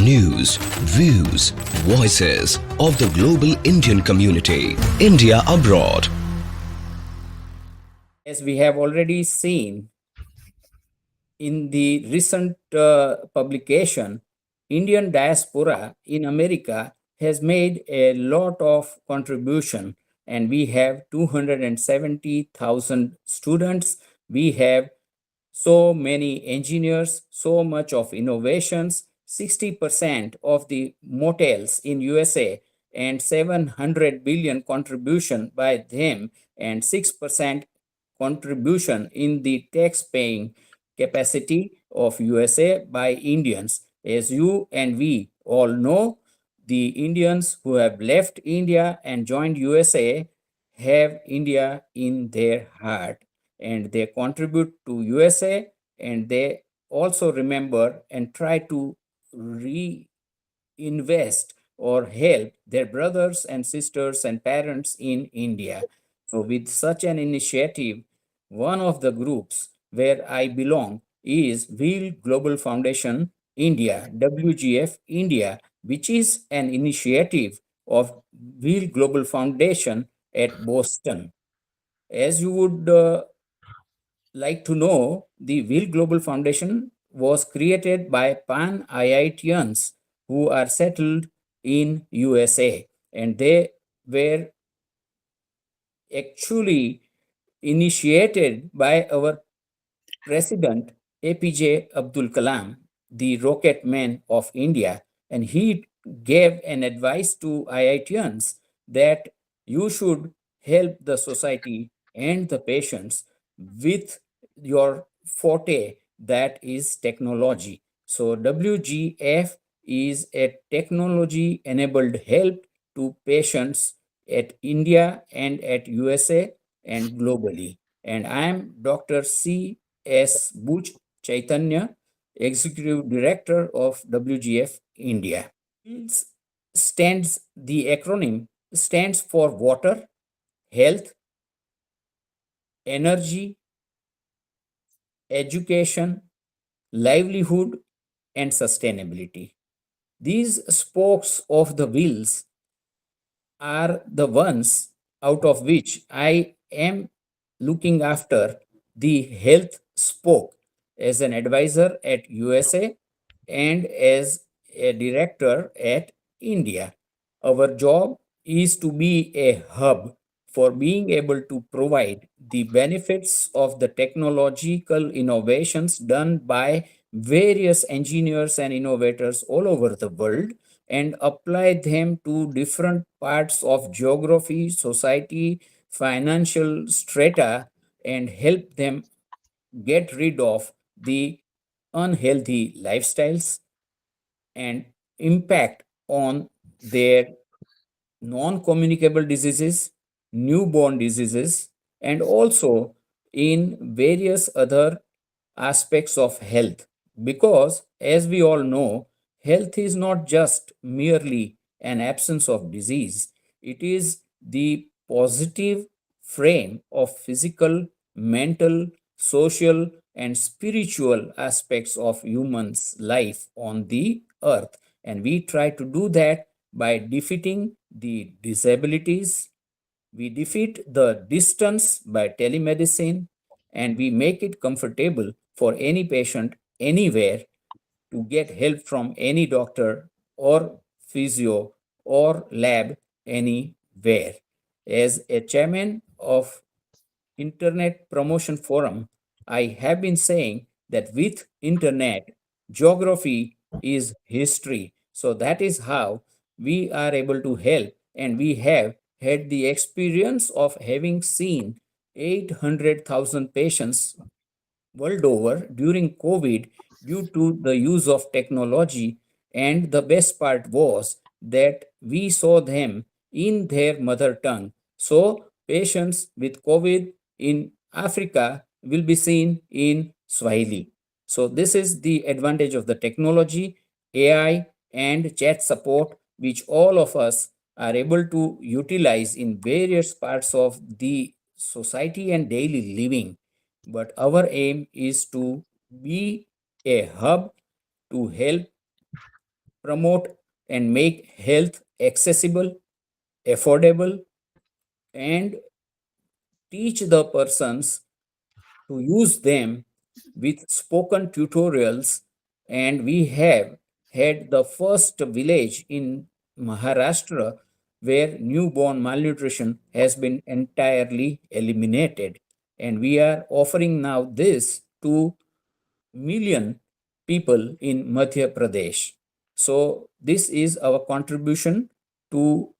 News, views, voices of the global Indian community. India abroad. As we have already seen in the recent publication, Indian Diaspora in America has made a lot of contribution, and we have 270,000 students. We have so many engineers, so much of innovations, 60% of the motels in USA, and 700 billion contribution by them, and 6% contribution in the tax paying capacity of USA by Indians. As you and we all know, the Indians who have left India and joined USA have India in their heart, and they contribute to USA, and they also remember and try to reinvest or help their brothers and sisters and parents in India. So with such an initiative, one of the groups where I belong is Wheel Global Foundation India, WGF India, which is an initiative of Wheel Global Foundation at Boston. As you would like to know, the Wheel Global Foundation was created by Pan IITians who are settled in USA, and they were actually initiated by our President APJ Abdul Kalam, the rocket man of India, and he gave an advice to IITians that you should help the society and the patients with your forte, that is technology. So WGF is a technology enabled help to patients at India and at USA and globally. And I am Dr. S Buch Chaitanya, Executive Director of WGF India. The acronym stands for water, health, energy, education, livelihood, and sustainability. These spokes of the wheels are the ones out of which I am looking after the health spoke as an advisor at USA and as a director at India. Our job is to be a hub for being able to provide the benefits of the technological innovations done by various engineers and innovators all over the world and apply them to different parts of geography, society, financial strata, and help them get rid of the unhealthy lifestyles and impact on their non-communicable diseases, newborn diseases, and also in various other aspects of health. Because, as we all know, health is not just merely an absence of disease, it is the positive frame of physical, mental, social, and spiritual aspects of humans' life on the earth. And we try to do that by defeating the disabilities, we defeat the distance by telemedicine, and we make it comfortable for any patient anywhere to get help from any doctor or physio or lab anywhere. As a chairman of Internet Promotion Forum, I have been saying that with internet, geography is history. So that is how we are able to help, and we have had the experience of having seen 800,000 patients world over during COVID due to the use of technology. And the best part was that we saw them in their mother tongue. So, patients with COVID in Africa will be seen in Swahili. So, this is the advantage of the technology, AI, and chat support, which all of us are able to utilize in various parts of the society and daily living. But our aim is to be a hub to help promote and make health accessible, affordable, and teach the persons to use them with spoken tutorials. And we have had the first village in Maharashtra where newborn malnutrition has been entirely eliminated. And we are offering now this to million people in Madhya Pradesh. So this is our contribution to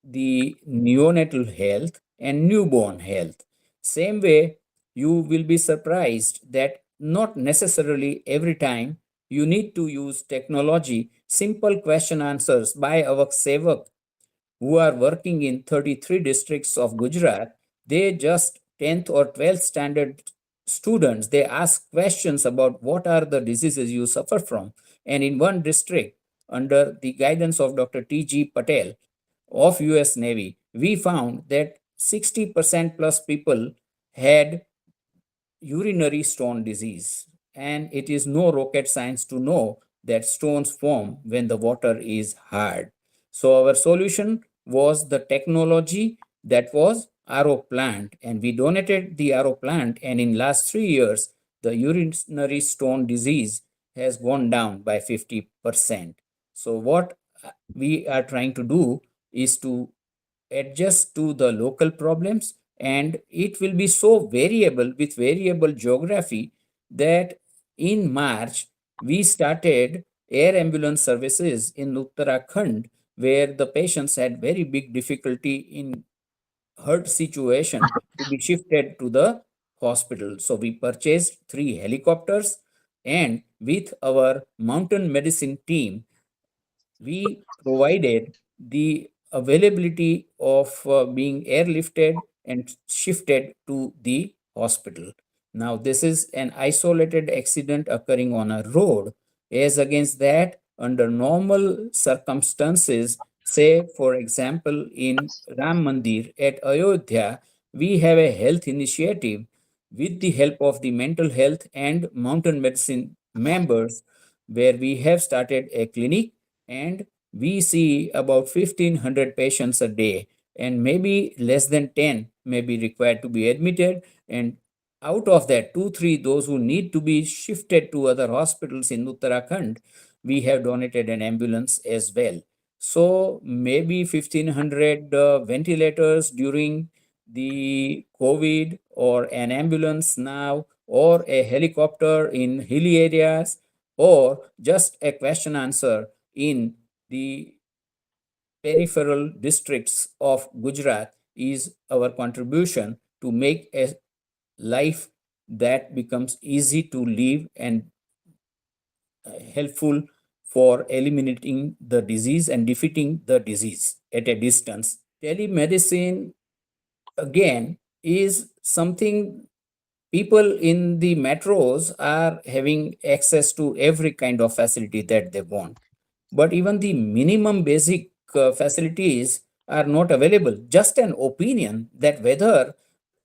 the neonatal health and newborn health. Same way, you will be surprised that not necessarily every time you need to use technology. Simple question answers by our sevak who are working in 33 districts of Gujarat, they just 10th or 12th standard students, they ask questions about what are the diseases you suffer from. And in one district, under the guidance of Dr. T.G. Patel of US Navy, we found that 60% plus people had urinary stone disease. And it is no rocket science to know that stones form when the water is hard. So our solution was the technology that was RO plant, and we donated the RO plant, and in last 3 years, the urinary stone disease has gone down by 50%. So what we are trying to do is to adjust to the local problems, and it will be so variable with variable geography that in March we started air ambulance services in Uttarakhand where the patients had very big difficulty in hurt situation to be shifted to the hospital. So we purchased 3 helicopters, and with our mountain medicine team we provided the availability of being airlifted and shifted to the hospital. Now, this is an isolated accident occurring on a road. As against that, under normal circumstances, say, for example, in Ram Mandir at Ayodhya, we have a health initiative with the help of the mental health and mountain medicine members, where we have started a clinic, and we see about 1500 patients a day, and maybe less than 10 may be required to be admitted, and out of that 2 3 those who need to be shifted to other hospitals in Uttarakhand, we have donated an ambulance as well. So maybe 1500 ventilators during the COVID, or an ambulance now, or a helicopter in hilly areas, or just a question answer in the peripheral districts of Gujarat is our contribution to make a life that becomes easy to live and helpful for eliminating the disease and defeating the disease at a distance. Telemedicine, again, is something people in the metros are having access to every kind of facility that they want, but even the minimum basic facilities are not available. Just an opinion that whether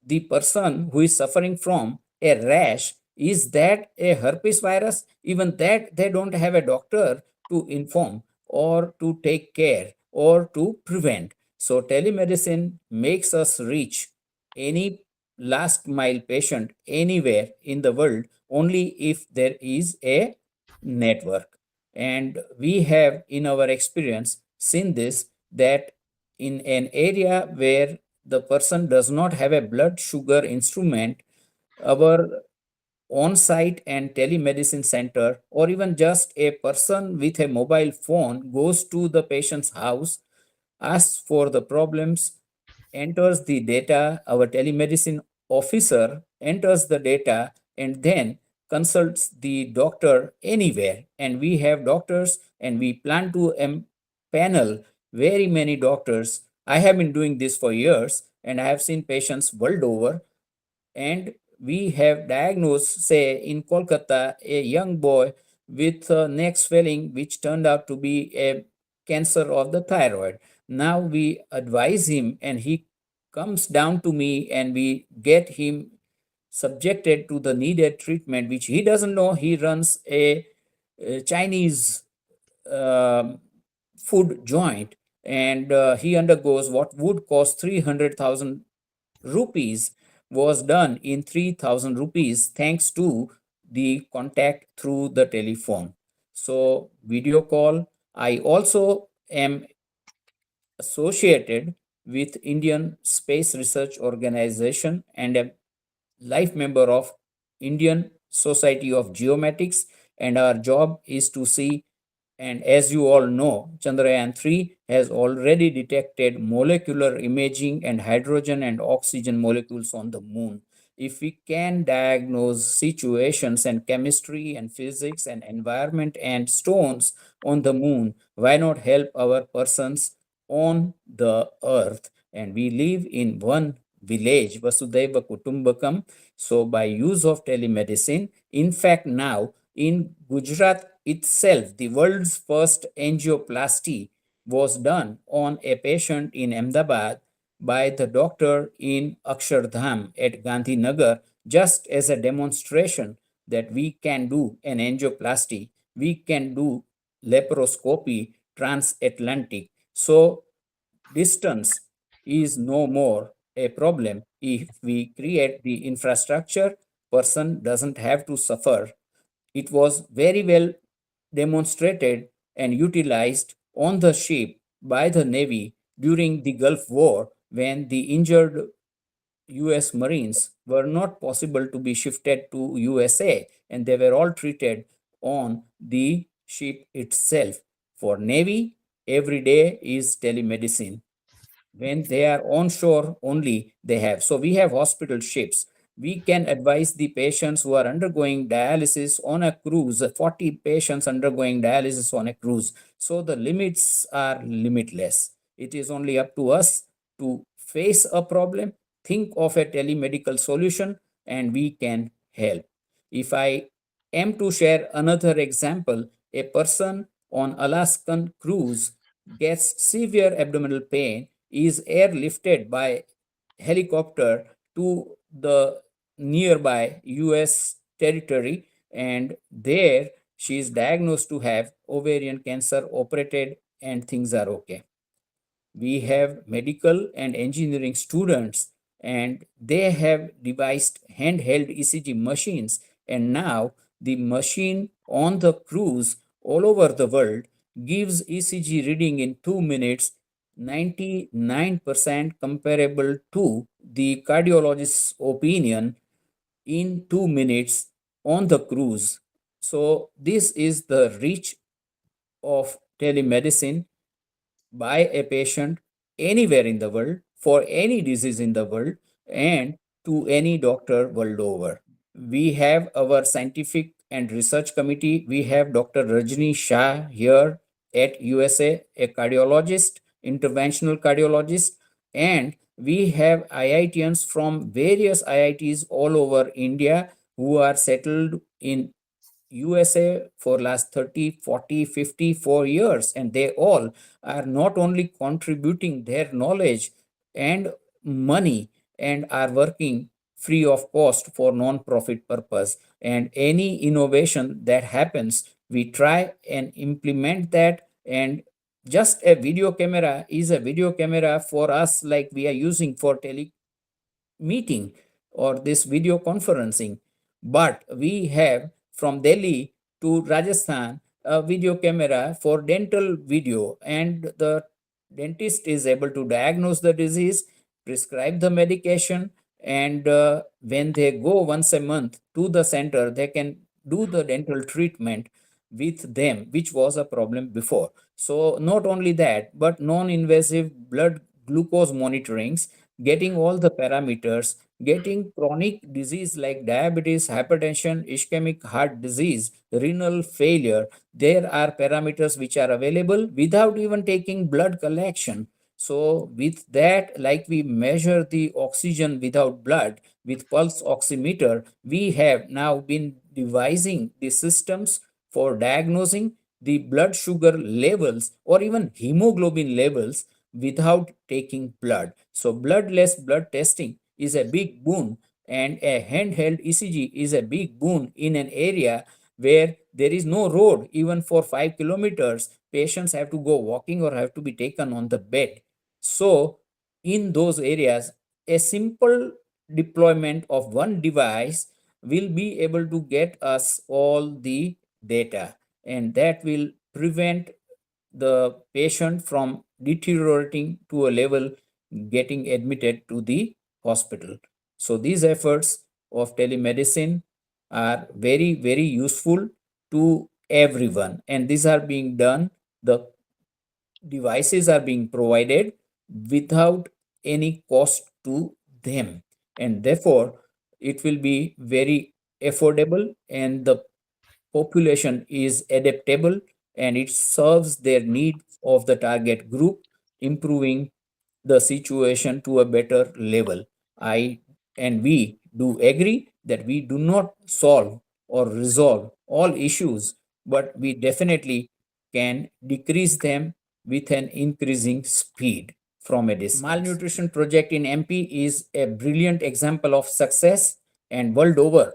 the person who is suffering from a rash is that a herpes virus, even that they don't have a doctor to inform or to take care or to prevent. So telemedicine makes us reach any last mile patient anywhere in the world only if there is a network. And we have in our experience seen this, that in an area where the person does not have a blood sugar instrument, our on-site and telemedicine center, or even just a person with a mobile phone, goes to the patient's house, asks for the problems, enters the data. Our telemedicine officer enters the data and then consults the doctor anywhere. And we have doctors, and we plan to panel very many doctors. I have been doing this for years, and I have seen patients world over, and we have diagnosed, say, in Kolkata, a young boy with neck swelling, which turned out to be a cancer of the thyroid. Now we advise him, and he comes down to me, and we get him subjected to the needed treatment, which he doesn't know. He runs a Chinese food joint, and he undergoes what would cost 300,000 rupees was done in 3,000 rupees thanks to the contact through the telephone. So video call. I also am associated with Indian Space Research Organization and a life member of Indian Society of Geomatics, and our job is to see, and as you all know, Chandrayaan 3 has already detected molecular imaging and hydrogen and oxygen molecules on the moon. If we can diagnose situations and chemistry and physics and environment and stones on the moon, why not help our persons on the earth? And we live in one village, Vasudhaiva Kutumbakam. So by use of telemedicine, in fact, now in Gujarat itself, the world's first angioplasty was done on a patient in Ahmedabad by the doctor in Akshardham at Gandhinagar, just as a demonstration that we can do an angioplasty, we can do laparoscopy transatlantic. So distance is no more a problem. If we create the infrastructure, person doesn't have to suffer. It was very well demonstrated and utilized on the ship by the Navy during the Gulf War when the injured US Marines were not possible to be shifted to USA, and they were all treated on the ship itself. For Navy, every day is telemedicine. When they are onshore only, they have. So we have hospital ships. We can advise the patients who are undergoing dialysis on a cruise, 40 patients undergoing dialysis on a cruise. So the limits are limitless. It is only up to us to face a problem, think of a telemedical solution, and we can help. If I am to share another example, a person on Alaskan cruise gets severe abdominal pain, is airlifted by helicopter to the nearby US territory, and there she is diagnosed to have ovarian cancer, operated, and things are okay. We have medical and engineering students, and they have devised handheld ECG machines, and now the machine on the cruise all over the world gives ECG reading in 2 minutes, 99% comparable to the cardiologist's opinion in 2 minutes on the cruise. So this is the reach of telemedicine by a patient anywhere in the world for any disease in the world and to any doctor world over. We have our scientific and research committee. We have Dr. Rajni Shah here at USA, a cardiologist, interventional cardiologist, and we have IITians from various IITs all over India who are settled in USA for last 30, 40, 54 years, and they all are not only contributing their knowledge and money and are working free of cost for non-profit purpose. And any innovation that happens, we try and implement that. And just a video camera is a video camera for us, like we are using for meeting or this video conferencing. But we have from Delhi to Rajasthan a video camera for dental video, and the dentist is able to diagnose the disease, prescribe the medication, and when they go once a month to the center, they can do the dental treatment with them, which was a problem before. So not only that, but non-invasive blood glucose monitorings, getting all the parameters, getting chronic disease like diabetes, hypertension, ischemic heart disease, renal failure. There are parameters which are available without even taking blood collection. So with that, like we measure the oxygen without blood with pulse oximeter, we have now been devising the systems for diagnosing the blood sugar levels or even hemoglobin levels without taking blood. So bloodless blood testing is a big boon, and a handheld ECG is a big boon in an area where there is no road even for 5 kilometers. Patients have to go walking or have to be taken on the bed. So in those areas, a simple deployment of one device will be able to get us all the data, and that will prevent the patient from deteriorating to a level getting admitted to the hospital. So these efforts of telemedicine are very, very useful to everyone, and these are being done. The devices are being provided without any cost to them, and therefore it will be very affordable, and the population is adaptable, and it serves their need of the target group, improving the situation to a better level. I and we do agree that we do not solve or resolve all issues, but we definitely can decrease them with an increasing speed from a distance. Malnutrition project in MP is a brilliant example of success, and world over,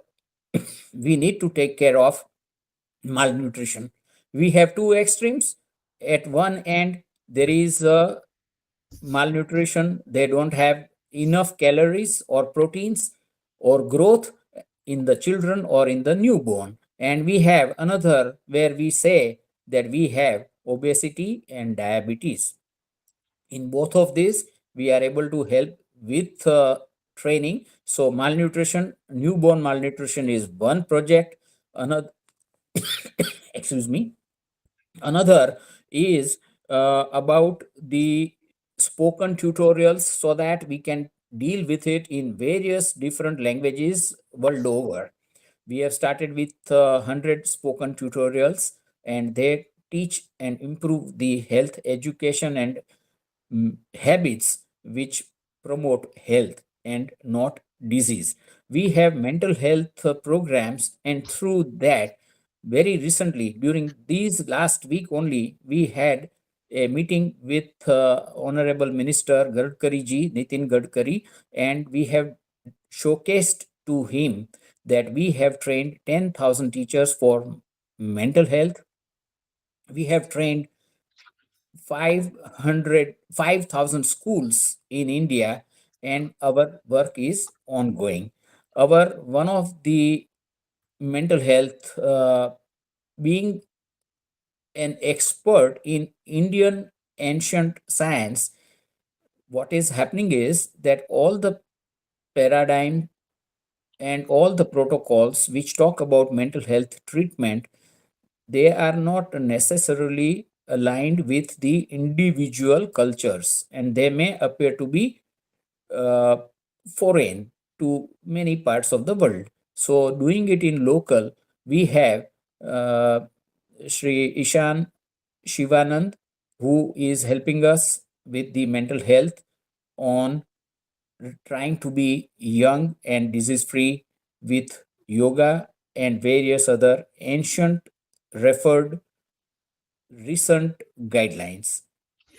we need to take care of malnutrition. We have two extremes. At one end, there is malnutrition, they don't have enough calories or proteins or growth in the children or in the newborn. And we have another where we say that we have obesity and diabetes. In both of these, we are able to help with training. So malnutrition, newborn malnutrition is one project. Another, excuse me, another is about the spoken tutorials, so that we can deal with it in various different languages world over. We have started with 100 spoken tutorials, and they teach and improve the health education and habits which promote health and not disease. We have mental health programs, and through that, very recently, during these last week only, we had a meeting with Honorable Minister Gadkari ji, Nitin Gadkari, and we have showcased to him that we have trained 10,000 teachers for mental health. We have trained 5,000 schools in India, and our work is ongoing. Our one of the mental health, being an expert in Indian ancient science, what is happening is that all the paradigm and all the protocols which talk about mental health treatment, they are not necessarily aligned with the individual cultures, and they may appear to be uh, foreign to many parts of the world. So doing it in local, we have uh, Sri Ishan Shivanand, who is helping us with the mental health on trying to be young and disease free with yoga and various other ancient referred recent guidelines.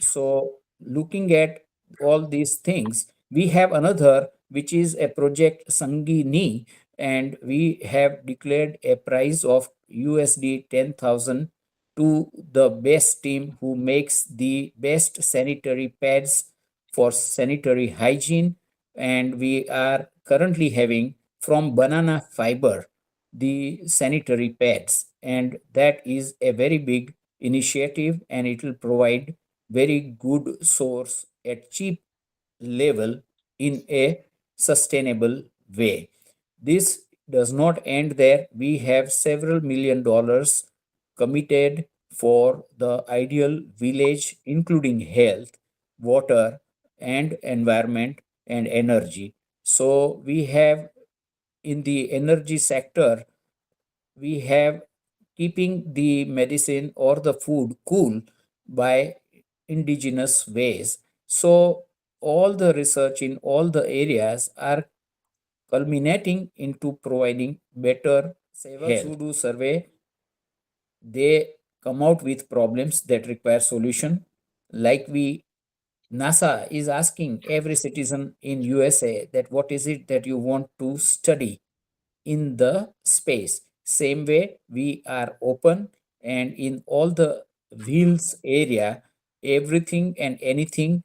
So, looking at all these things, we have another which is a project Sangini, and we have declared a prize of USD 10,000 to the best team who makes the best sanitary pads for sanitary hygiene. And we are currently having from banana fiber the sanitary pads, and that is a very big initiative, and it will provide very good source at cheap level in a sustainable way. This does not end there. We have several $1 million committed for the ideal village, including health, water, and environment and energy. So we have in the energy sector, we have keeping the medicine or the food cool by indigenous ways. So all the research in all the areas are culminating into providing better health. Who do survey, they come out with problems that require solution. Like we NASA is asking every citizen in USA that what is it that you want to study in the space. Same way, we are open, and in all the wheels area, everything and anything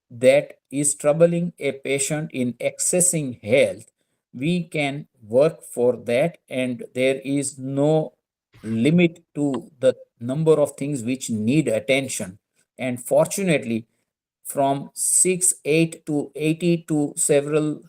that is troubling a patient in accessing health, we can work for that, and there is no limit to the number of things which need attention. And fortunately, from 6 8 to 80 to several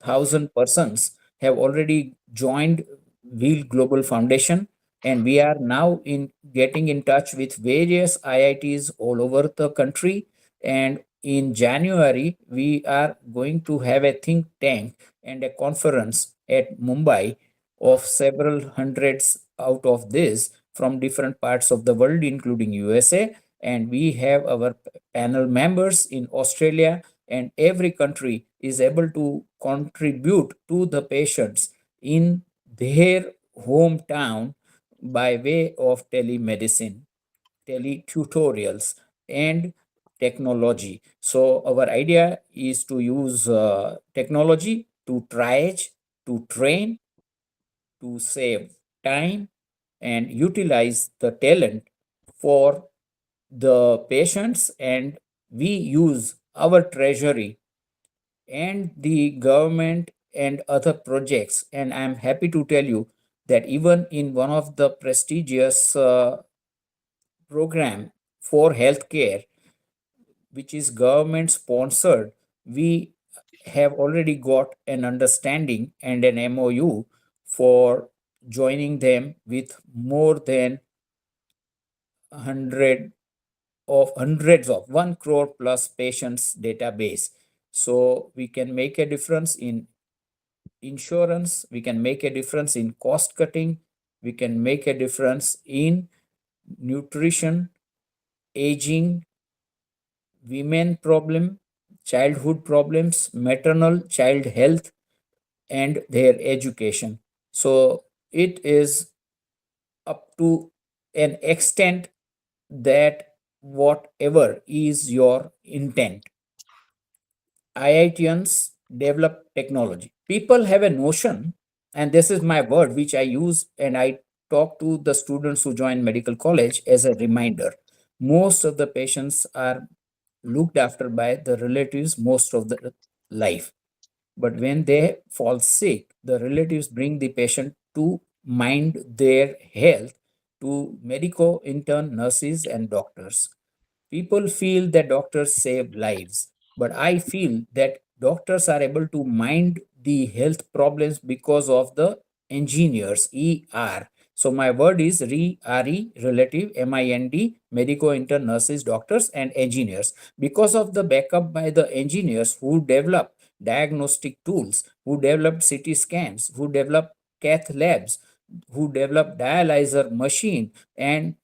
thousand persons have already joined Wheel Global Foundation, and we are now in getting in touch with various IITs all over the country. And in January, we are going to have a think tank and a conference at Mumbai of several hundreds out of this from different parts of the world, including USA. And we have our panel members in Australia, and every country is able to contribute to the patients in their hometown by way of telemedicine, teletutorials, and technology. So our idea is to use technology to triage, to train, to save time, and utilize the talent for the patients. And we use our treasury and the government and other projects. And I'm happy to tell you that even in one of the prestigious program for healthcare, which is government sponsored, we have already got an understanding and an MOU for joining them with more than 100 of hundreds of 1 crore plus patients database. So we can make a difference in insurance, we can make a difference in cost cutting, we can make a difference in nutrition, aging, women problem, childhood problems, maternal child health, and their education. So it is up to an extent that whatever is your intent, IITians develop technology. People have a notion, and this is my word which I use and I talk to the students who join medical college as a reminder. Most of the patients are looked after by the relatives most of the life. But when they fall sick, the relatives bring the patient to mind their health to medico intern nurses and doctors. People feel that doctors save lives, but I feel that doctors are able to mind the health problems because of the engineers, ER. So my word is RE, relative, MIND, medico intern nurses, doctors, and engineers. Because of the backup by the engineers who develop diagnostic tools, who develop CT scans, who develop cath labs, who develop dialyzer machine, and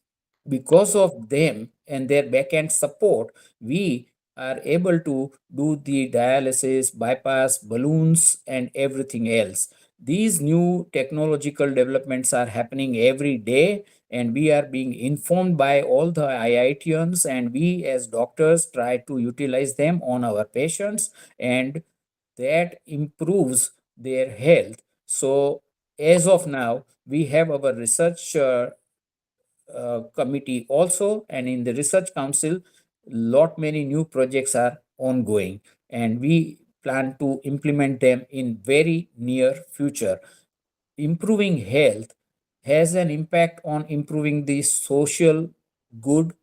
because of them and their backend support, we are able to do the dialysis, bypass, balloons, and everything else. These new technological developments are happening every day, and we are being informed by all the IITians, and we as doctors try to utilize them on our patients, and that improves their health. So as of now, we have our research committee also, and in the research council, lot many new projects are ongoing, and we plan to implement them in very near future. Improving health has an impact on improving the social good,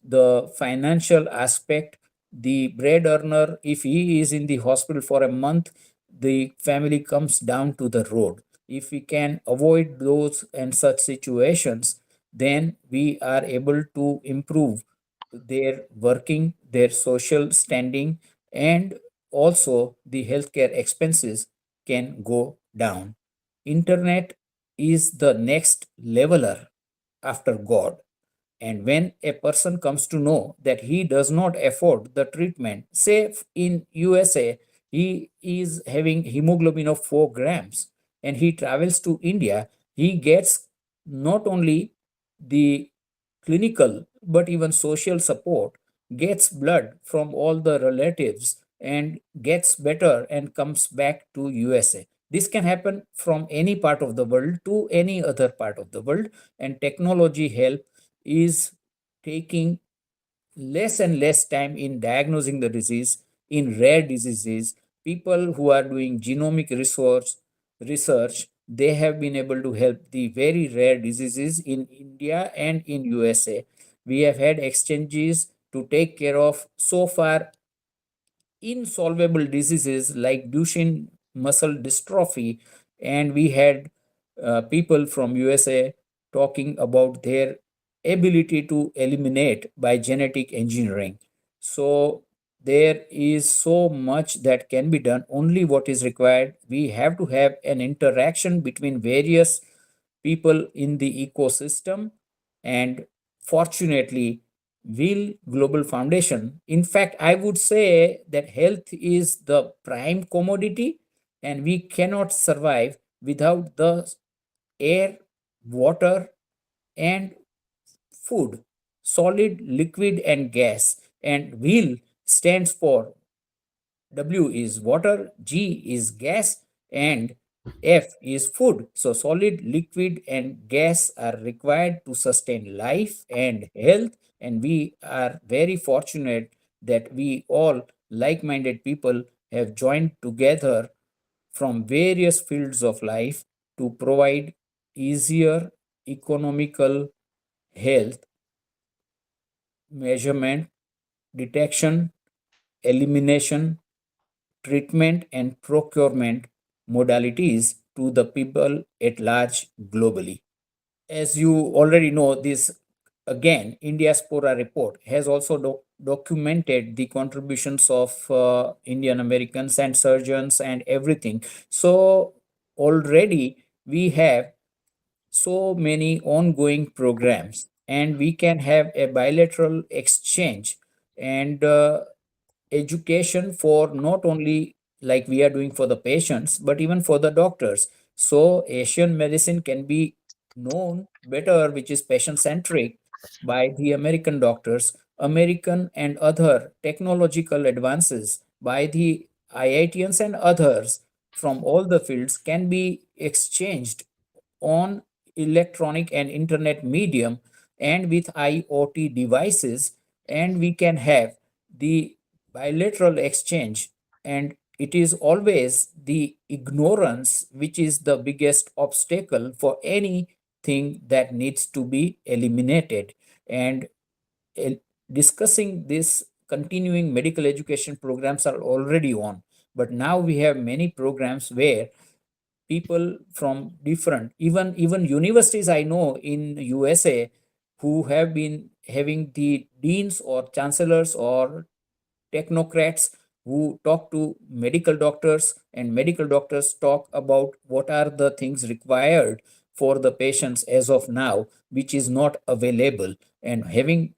the financial aspect. The bread earner, if he is in the hospital for a month, the family comes down to the road. If we can avoid those and such situations, then we are able to improve their working, their social standing, and also the healthcare expenses can go down. Internet is the next leveler after God. And when a person comes to know that he does not afford the treatment, say in USA, he is having hemoglobin of 4 grams and he travels to India, he gets not only the clinical but even social support, gets blood from all the relatives, and gets better and comes back to USA. This can happen from any part of the world to any other part of the world, and technology help is taking less and less time in diagnosing the disease. In rare diseases, people who are doing genomic research, they have been able to help the very rare diseases in India and in USA. We have had exchanges to take care of so far insolvable diseases like Duchenne muscle dystrophy, and we had people from USA talking about their ability to eliminate by genetic engineering. So there is so much that can be done. Only what is required, we have to have an interaction between various people in the ecosystem, and fortunately, will global foundation, in fact, I would say that health is the prime commodity, and we cannot survive without the air, water, and food, solid, liquid, and gas. And will stands for W is water, G is gas, and F is food. So, solid, liquid, and gas are required to sustain life and health. And we are very fortunate that we all, like minded people, have joined together from various fields of life to provide easier, economical health measurement, detection, elimination, treatment, and procurement modalities to the people at large globally. As you already know, this again, Diaspora report has also documented the contributions of Indian Americans and surgeons and everything. So already we have so many ongoing programs, and we can have a bilateral exchange and education for not only like we are doing for the patients but even for the doctors. So Asian medicine can be known better, which is patient centric, by the American doctors. American and other technological advances by the IITians and others from all the fields can be exchanged on electronic and internet medium and with IoT devices, and we can have the bilateral exchange. And it is always the ignorance which is the biggest obstacle for anything that needs to be eliminated. And el- discussing this, continuing medical education programs are already on, but now we have many programs where people from different, even universities I know in USA, who have been having the deans or chancellors or technocrats who talk to medical doctors, and medical doctors talk about what are the things required for the patients as of now, which is not available, and having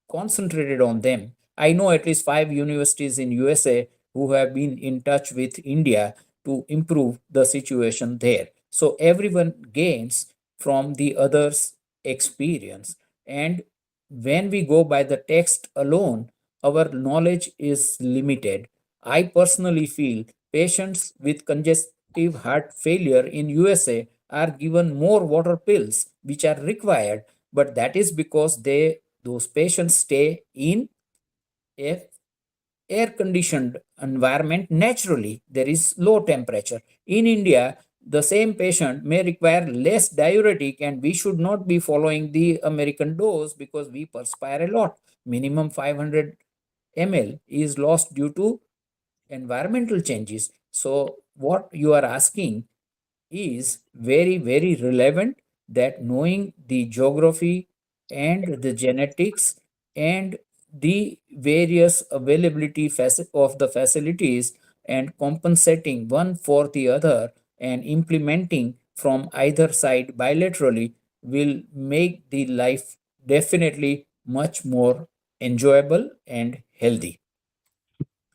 concentrated on them. I know at least 5 universities in USA who have been in touch with India to improve the situation there. So everyone gains from the other's experience. And when we go by the text alone, our knowledge is limited. I personally feel patients with congestive heart failure in USA are given more water pills, which are required, but that is because those patients stay in a air conditioned environment naturally. There is low temperature. In India, the same patient may require less diuretic, and we should not be following the American dose because we perspire a lot. Minimum 500 ml is lost due to environmental changes. So what you are asking is very, very relevant, that knowing the geography and the genetics and the various availability of the facilities, and compensating one for the other and implementing from either side bilaterally will make the life definitely much more enjoyable and healthy.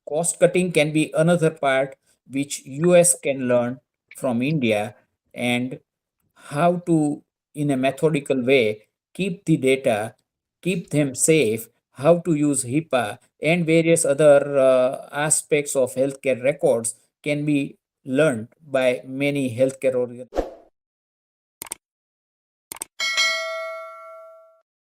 Cost cutting can be another part which US can learn from India, and how to, in a methodical way, keep the data, keep them safe, how to use HIPAA and various other aspects of healthcare records can be learned by many healthcare organizations.